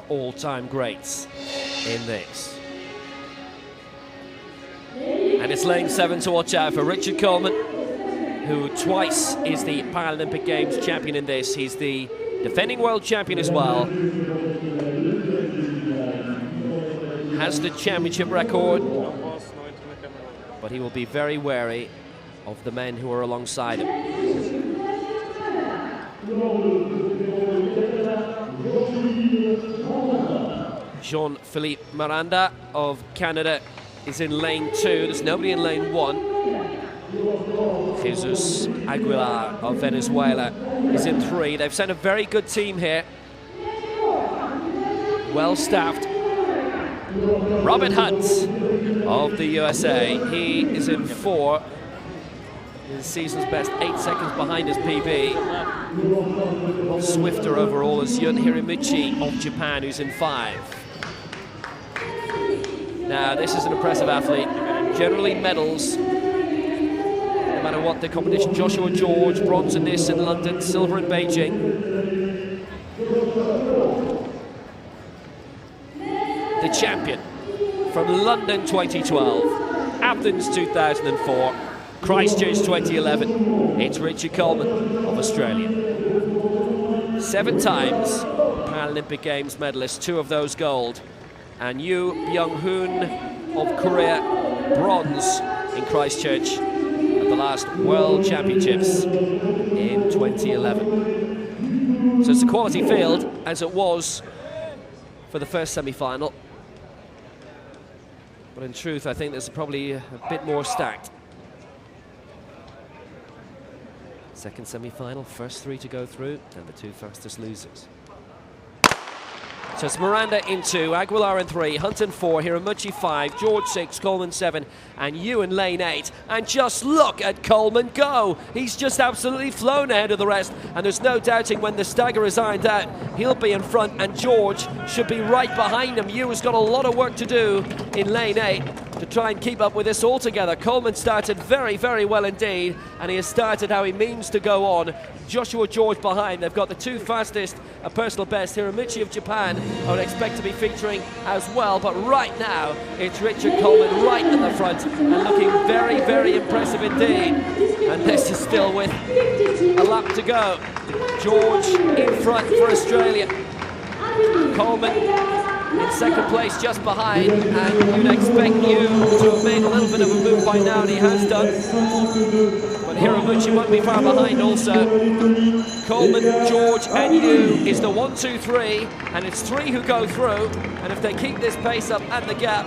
all-time greats in this. And it's lane 7 to watch out for Richard Coleman, who twice is the Paralympic Games champion in this. He's the defending world champion as well. Has the championship record, but he will be very wary of the men who are alongside him. Jean-Philippe Miranda of Canada is in lane 2. There's nobody in lane 1. Jesus Aguilar of Venezuela is in 3. They've sent a very good team here. Well staffed. Robert Hunt of the USA, he is in 4. His season's best, 8 seconds behind his PB. Swifter overall is Yun Hirimichi of Japan, who's in 5. Now, this is an impressive athlete. Generally medals, no matter what the competition. Joshua George, bronze in this in London, silver in Beijing. The champion from London 2012, Athens 2004, Christchurch 2011, it's Richard Coleman of Australia. 7 times Paralympic Games medalist, 2 of those gold. And Yoo Byung-hoon of Korea, bronze in Christchurch at the last World Championships in 2011. So it's a quality field, as it was for the first semi-final. But in truth, I think there's probably a bit more stacked. Second semi-final, first 3 to go through, and the 2 fastest losers. So it's Miranda in 2, Aguilar in 3, Hunt in 4, Hirimichi 5, George 6, Coleman 7, and Yoo in lane 8. And just look at Coleman go! He's just absolutely flown ahead of the rest, and there's no doubting when the stagger is ironed out, he'll be in front, and George should be right behind him. Yoo has got a lot of work to do in lane 8 to try and keep up with this altogether. Coleman started very, very well indeed, and he has started how he means to go on. Joshua George behind. They've got the 2 fastest, a personal best. Hirimichi of Japan I would expect to be featuring as well, but right now it's Richard Coleman right in the front and looking very, very impressive indeed. And this is still with a lap to go. George in front for Australia. Coleman in second place just behind, and you'd expect Yoo to have made a little bit of a move by now, and he has done. But Hirimichi won't be far behind also. Coleman, George and Yoo is the 1, 2, 3, and it's 3 who go through, and if they keep this pace up and the gap,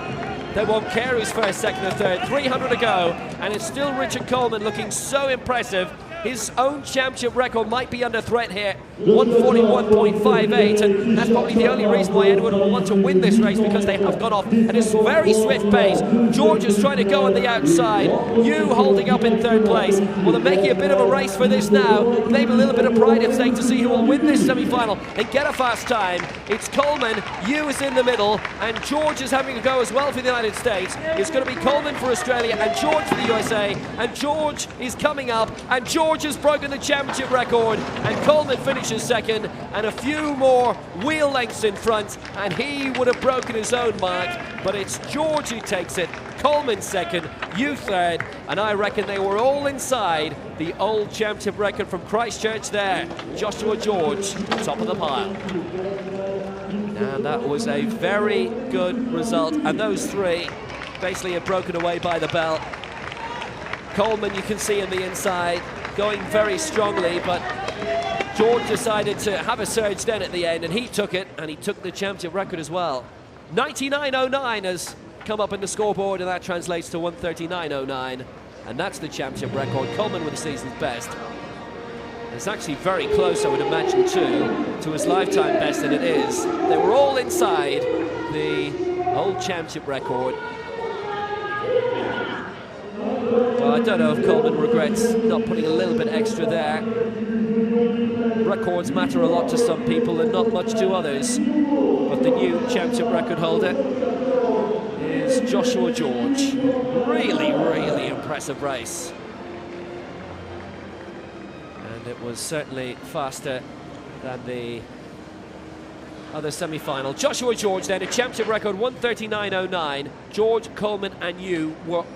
they won't care who's first, second or third. 300 to go, and it's still Richard Coleman looking so impressive. His own championship record might be under threat here, 141.58, and that's probably the only reason why anyone will want to win this race, because they have got off at a very swift pace. George is trying to go on the outside, Yoo holding up in 3rd place. Well, they're making a bit of a race for this now, maybe a little bit of pride at stake to see who will win this semi-final and get a fast time. It's Coleman, Yoo is in the middle, and George is having a go as well for the United States. It's going to be Coleman for Australia and George for the USA, and George is coming up, and George has broken the championship record, and Coleman finishes second, and a few more wheel lengths in front, and he would have broken his own mark, but it's George who takes it. Coleman second, Yoo third, and I reckon they were all inside the old championship record from Christchurch there. Joshua George, top of the pile. And that was a very good result, and those 3 basically are broken away by the bell. Coleman, you can see in the inside, going very strongly, but George decided to have a surge then at the end, and he took it, and he took the championship record as well. 99.09 has come up in the scoreboard, and that translates to 139.09, and that's the championship record. Coleman with the season's best. It's actually very close, I would imagine, to his lifetime best, and it is. They were all inside the old championship record. Well, I don't know if Coleman regrets not putting a little bit extra there. Records matter a lot to some people and not much to others. But the new championship record holder is Joshua George. Really, really impressive race. And it was certainly faster than the of the semi-final. Joshua George then, a championship record 1:39.09. George, Coleman and you were